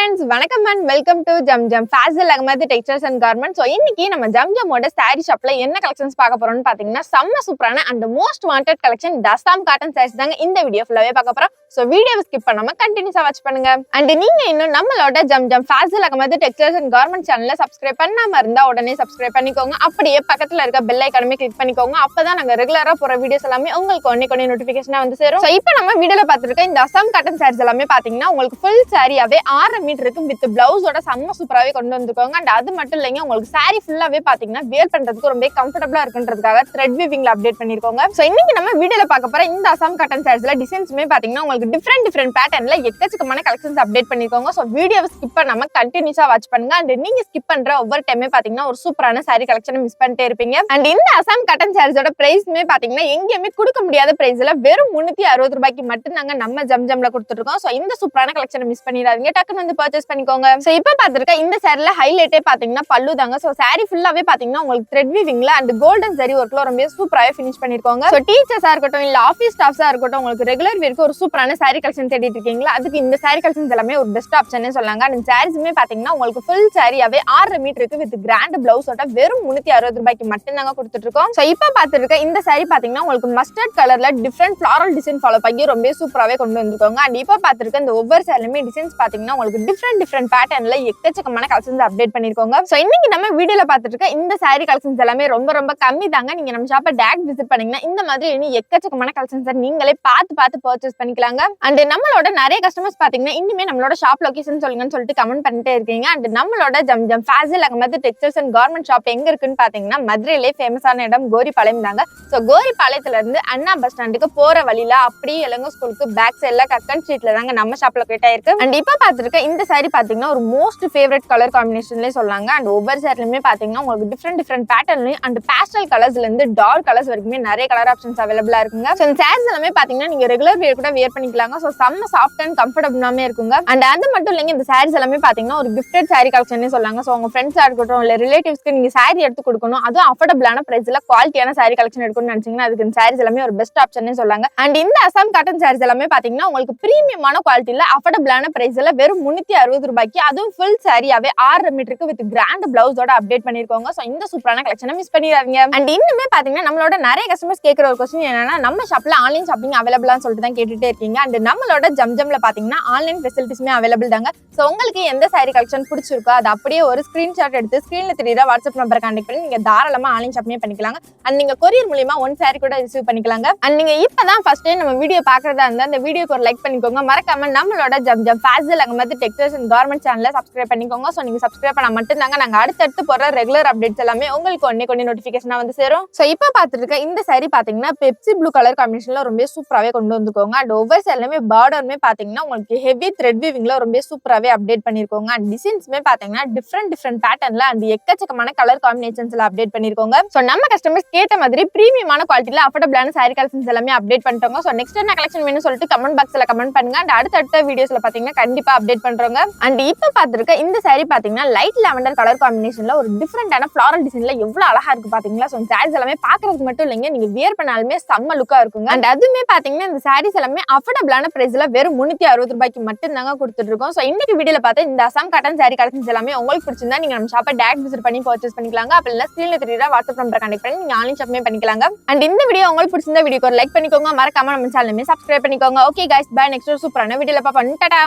friends, வணக்கம் and welcome to Zamzam fashion Ahamed textiles and garments. So இன்னைக்கு நம்ம ஜம்ஜமோட சாரி ஷாப்ல என்ன கலெக்ஷன்ஸ் பார்க்க போறோம்னு பாத்தீங்கன்னா செம்ம சூப்பரான அண்ட் மோஸ்ட் வாண்டட் கலெக்ஷன் டஸ்தாம் காட்டன் சாரீஸ் தாங்க இந்த வீடியோ ஃபுல்லாவே பார்க்க போறோம். ஸோ வீடியோவை ஸ்கிப் பண்ணாம கண்டினியூஸா வாட்ச் பண்ணுங்க. அண்ட் நீங்க இன்னும் நம்மளோட Zamzam fashion Ahamed textiles and garment சேனலை சப்ஸ்கிரைப் பண்ணாம இருந்தா உடனே சப்ஸ்கிரைப் பண்ணிக்கோங்க. அப்படியே பக்கத்துல இருக்க பெல் ஐகானை கிளிக் பண்ணிக்கோங்க. அப்பதான் நாங்க ரெகுலரா போற வீடியோஸ் எல்லாமே உங்களுக்கு ஒன்னே நோட்டிபிகேஷனா வந்து சேரும். ஸோ இப்போ நம்ம வீடியோல பார்த்துருக்க இந்த அசாம் காட்டன் சாரீஸ் எல்லாமே பாத்தீங்கன்னா உங்களுக்கு ஃபுல் சாரியாவே 6 மீட்டருக்கு வித் பிளவுஸோட செம்ம சூப்பராகவே கொண்டு வந்துருக்காங்க. அண்ட் அது மட்டும் இல்லைங்க, உங்களுக்கு சாரி ஃபுல்லாவே பாத்தீங்கன்னா வேர் பண்றதுக்கு ரொம்ப கம்ஃபர்டபுளா இருக்குன்றதுக்காக த்ரெட் வீவிங்ல அப்டேட் பண்ணிருக்கோங்க. சோ இன்னைக்கு நம்ம வீடியோல பார்க்க போற இந்த அசாம் காட்டன் சாரீஸ்ல டிசைன்ஸ்மே பாத்தீங்கன்னா உங்களுக்கு டிஃபரெண்ட் பேட்டர்ன்ல எக்கச்சக்கமான கலெக்ஷன்ஸ் அப்டேட் பண்ணிருக்காங்க. சோ வீடியோவை ஸ்கிப் பண்ணாம கண்டினியூஸா வாட்ச் பண்ணுங்க. அண்ட் நீங்க ஸ்கிப் பண்ற ஒவ்வொரு டைமே பாத்தீங்கன்னா ஒரு சூப்பரான சாரி கலெக்ஷன் மிஸ் பண்ணிட்டே இருப்பீங்க. அண்ட் இந்த அசாம் காட்டன் சாரீஸோட பிரைஸ்மே பாத்தீங்கன்னா எங்கேயுமே கொடுக்க முடியாத பிரைஸ்ல வெறும் 360 ரூபாய்க்கு மட்டும் தாங்க நம்ம ஜம்ஜம்ல கொடுத்துட்டு இருக்கோம். சோ இந்த சூப்பரான கலெக்ஷன் மிஸ் பண்ணிடாதீங்க, டக்குன்னு வந்து பர்ச்சேஸ் பண்ணிக்கோங்க. சோ இப்போ பாத்துருக்க இந்த சாரில ஹைலைட்டே பாத்தீங்கன்னா பல்லு தாங்க. சோ சாரி ஃபுல்லாவே பாத்தீங்கன்னா உங்களுக்கு த்ரெட் வீவிங்ல அண்ட் கோல்டன் ஜரி ஒர்க்ல ரொம்ப சூப்பராவே ஃபினிஷ் பண்ணிருக்காங்க. சோ டீச்சர்ஸா இருக்கட்டும் இல்ல ஆபீஸ் ஸ்டாஃப்ஸா இருக்கட்டும், உங்களுக்கு ரெகுலர் வேருக்கு ஒரு சூப்பரான சாரி கலெக்ஷன் தேடிட்டு இருக்கீங்களா, அதுக்கு இந்த சாரி கலெக்ஷன்ஸ் எல்லாமே ஒரு பெஸ்ட் ஆப்ஷன் சொல்லாங்க. அண்ட் சாரீஸ்மே பாத்தீங்கன்னா உங்களுக்கு ஃபுல் சாரியாவே 6 மீட்டருக்கு வித் கிராண்ட் பிளவுஸோட வெறும் 360 ரூபாய்க்கு மட்டும் தாங்க கொடுத்துட்டு இருக்கோம். சோ இப்போ பாத்துருக்க இந்த சாரி பாத்தீங்கன்னா உங்களுக்கு மஸ்டர்ட் கலர்ல டிஃபரெண்ட் ஃபிளாரல் டிசைன் ஃபாலோ பண்ணி ரொம்ப சூப்பராவே கொண்டு வந்திருக்காங்க. அண்ட் இப்போ பாத்துருக்க இந்த ஒவ்வொரு சாரிலுமே டிசைன்ஸ் பாத்தீங்கன்னா உங்களுக்கு டிஃபரெண்ட் பேட்டர்ன்ல எக்கச்சக்கமான கலெக்ஷன்ஸ் அப்டேட் பண்ணிருக்காங்க. சோ இன்னைக்கு நம்ம வீடியோல பாத்துட்டு இருக்க இந்த சாரி கலெக்ஷன்ஸ் எல்லாமே ரொம்ப கம்மி தாங்க. நீங்க நம்ம ஷாப்பை டைரக்ட் விசிட் பண்ணீங்கன்னா இந்த மாதிரி இன்னும் எக்கச்சக்கமான கலெக்ஷன்ஸ் நீங்களே பார்த்து பர்ச்சேஸ் பண்ணிக்கலாங்க. அண்ட் நம்மளோட நிறைய கஸ்டமர்ஸ் பாத்தீங்கன்னா இன்னுமே நம்மளோட ஷாப் லொகேஷன் சொல்லுங்கன்னு சொல்லிட்டு கமெண்ட் பண்ணிட்டே இருக்கீங்க. அண்ட் நம்மளோட Zamzam fashion Ahamed textiles and garment shop எங்க இருக்குன்னு பாத்தீங்கன்னா மதுரையிலே ஃபேமஸான இடம் கோரிப்பாளையம் தாங்க. சோ கோரிப்பாளையத்துல இருந்து அண்ணா பஸ் ஸ்டாண்டுக்கு போற வழியில அப்படியே இளங்கோ ஸ்கூலுக்கு பேக் சைட்ல கக்கன் ஸ்ட்ரீட்ல தாங்க நம்ம ஷாப் லொகேட் ஆயிருக்கு. அண்ட் இப்ப பாத்துருக்க இந்த சாரி பாத்தீங்கன்னா ஒரு மோஸ்ட் ஃபேவரட் கலர் காம்பினேஷன்லயே சொல்லாங்க. அண்ட் ஒவ்வொரு சாரிலுமே பாத்தீங்கன்னா உங்களுக்கு டிஃபரெண்ட் பேட்டர்ன்லயும் அண்ட் பேஸ்டல் கலர்ஸ்ல இருந்து டார்க் கலர்ஸ் வரைக்குமே நிறைய கலர் ஆப்ஷன்ஸ் அவைலபிளா இருக்குங்க. சோ இந்த சாரீஸ் எல்லாமே பாத்தீங்கன்னா நீங்க ரெகுலர் வேர் கூட வேர் பண்ணிக்கலாங்க. சோ செம்ம சாஃப்ட் அண்ட் கம்ஃபர்டபுளாமே இருக்குங்க. அண்ட் அது மட்டும் இல்லைங்க, இந்த சாரீஸ் எல்லாமே பாத்தீங்கன்னா ஒரு கிஃப்டட் சாரி கலெக்ஷன் சொல்லாங்க. சோ உங்க ஃப்ரெண்ட்ஸா இருக்கட்டும் இல்ல ரிலேட்டிவ்ஸ்க்கு நீங்க சாரி எடுத்து கொடுக்கணும், அதுவும் அஃபோர்டபுளான பிரைஸ்ல குவாலிட்டியான சாரி கலெக்ஷன் எடுக்கணும்னு நினைச்சீங்கன்னா அதுக்கு இந்த சாரீஸ் எல்லாமே ஒரு பெஸ்ட் ஆப்ஷன் சொல்லாங்க. அண்ட் இந்த அசாம் காட்டன் சாரீஸ் எல்லாமே பாத்தீங்கன்னா உங்களுக்கு பிரீமியமான குவாலிட்டியில அஃபோர்டபுளான பிரைஸ்ல வெறும் 360 ரூபாய்க்கு, அதுவும் ஃபுல் சாரியாவே 6 மீட்டருக்கு வித் கிராண்ட் பிளவுஸோட அப்டேட் பண்ணிருக்காங்க. சோ இந்த சூப்பரான கலெக்ஷனை மிஸ் பண்ணிடாதீங்க. அண்ட் இன்னுமே பாத்தீங்கன்னா நம்மளோட நிறைய கஸ்டமர்ஸ் கேட்கிற ஒரு क्वेश्चन என்னன்னா, நம்ம ஷாப்ல ஆன்லைன் ஷாப்பிங் அவைலபிளான்னு சொல்லிட்டு தான் கேட்டுட்டே இருக்கீங்க. அண்ட் நம்மளோட ஜம்ஜம்ல பாத்தீங்கன்னா ஆன்லைன் ஃபெசிலிட்டிஸ்மே அவைலபிள் தாங்க. சோ உங்களுக்கு எந்த சாரி கலெக்ஷன் பிடிச்சிருக்கோ அது அப்படியே ஒரு ஸ்கிரீன்ஷாட் எடுத்து ஸ்கிரீன்ல தெரியுற வாட்ஸ்அப் நம்பர் கான்டாக்ட் பண்ணி நீங்க தாராளமா ஆன்லைன் ஷாப்பிங் பண்ணிக்கலாங்க. அண்ட் நீங்க கொரியர் மூலமா ஒன் சாரி கூட ரிசீவ் பண்ணிக்கலாங்க. அண்ட் நீங்க இப்பதான் ஃபர்ஸ்ட் டைம் நம்ம வீடியோ பாக்குறதா இருந்தா அந்த வீடியோக்கு ஒரு லைக் பண்ணிக்கோங்க. மறக்காம நம்மளோட Zamzam fashion Ahamed textiles and garment சேனலை சப்ஸ்கிரைப் பண்ணிக்கோங்க. சோ நீங்க சப்ஸ்கிரைப் பண்ணா மட்டும் தாங்க நாங்க அடுத்தடுத்து போற ரெகுலர் அப்டேட்ஸ் எல்லாமே உங்களுக்கு ஒன்னே நோட்டிபிகேஷனா வந்து சேரும். சோ இப்போ பாத்துருக்க இந்த சாரி பாத்தீங்கன்னா பெப்சி ப்ளூ கலர் காம்பினேஷன்ல ரொம்ப சூப்பராவே கொண்டு வந்துருக்கோங்க. அண்ட் ஒவ்வொரு சாரிலுமே பார்டருமே பாத்தீங்கன்னா உங்களுக்கு ஹெவி த்ரெட் வீவிங்ல ரொம்ப சூப்பராவே அப்டேட் பண்ணிருக்கோங்க. அண்ட் டிசைன்ஸ்மே பாத்தீங்கன்னா டிஃபரெண்ட் பேட்டர்ன்ல அண்ட் எக்கச்சக்கமான கலர் காம்பினேஷன்ஸ்ல அப்டேட் பண்ணிருக்கோங்க. சோ நம்ம கஸ்டமர்ஸ் கேட்ட மாதிரி பிரீமியமான குவாலிட்டில அஃபோர்டபுளான சாரி கலெக்ஷன்ஸ் எல்லாமே அப்டேட் பண்ணிட்டோங்க. சோ நெக்ஸ்ட் என்ன கலெக்ஷன் வேணும்னு சொல்லிட்டு கமெண்ட் பாக்ஸ்ல கமெண்ட் பண்ணுங்க. அண்ட் அடுத்த வீடியோஸ்ல பாத்தீங்கன்னா கண்டிப்பா அப்டேட் பண்றோங்க. அண்ட் இப்ப பாத்துருக்க இந்த சாரி பாத்தீங்கன்னா லைட் லாவெண்டர் கலர் காம்பினேஷன்ல ஒரு டிஃபரெண்டான ஃபிளாரல் டிசைன்ல எவ்வளவு அழகா இருக்கு பாத்தீங்களா. சோ சாரீஸ் எல்லாமே பாக்குறதுக்கு மட்டும் இல்லைங்க, நீங்க வியர் பண்ணாலுமே செம்ம லுக்கா இருக்குங்க. அண்ட் அதுமே பாத்தீங்கன்னா இந்த சாரீஸ் எல்லாமே அஃபோர்டபுளான பிரைஸ்ல வெறும் 360 ரூபாய்க்கு மட்டும் தாங்க கொடுத்துட்டு இருக்கோம். சோ இன்னைக்கு வீடியோல பார்த்த இந்த அசாம் காட்டன் சாரி கலெக்ஷன்ஸ் எல்லாமே உங்களுக்கு பிடிச்சிருந்தா நீங்க நம்ம ஷாப்பை டைரக்ட் விசிட் பண்ணி பர்ச்சேஸ் பண்ணிக்கலாங்க. அப்ப இல்ல ஸ்கிரீன்ல தெரியுற வாட்ஸ்அப் நம்பர் கான்டாக்ட் பண்ணி நீங்க ஆன்லைன் ஷாப்பிங் பண்ணிக்கலாங்க. அண்ட் இந்த வீடியோ உங்களுக்கு பிடிச்சிருந்தா வீடியோக்கு ஒரு லைக் பண்ணிக்கோங்க. மறக்காம நம்ம சேனலுமே சப்ஸ்கிரைப் பண்ணிக்கோங்க. Okay guys, bye. நெக்ஸ்ட் ஒரு சூப்பரான வீடியோல பாப்போம். டாடா.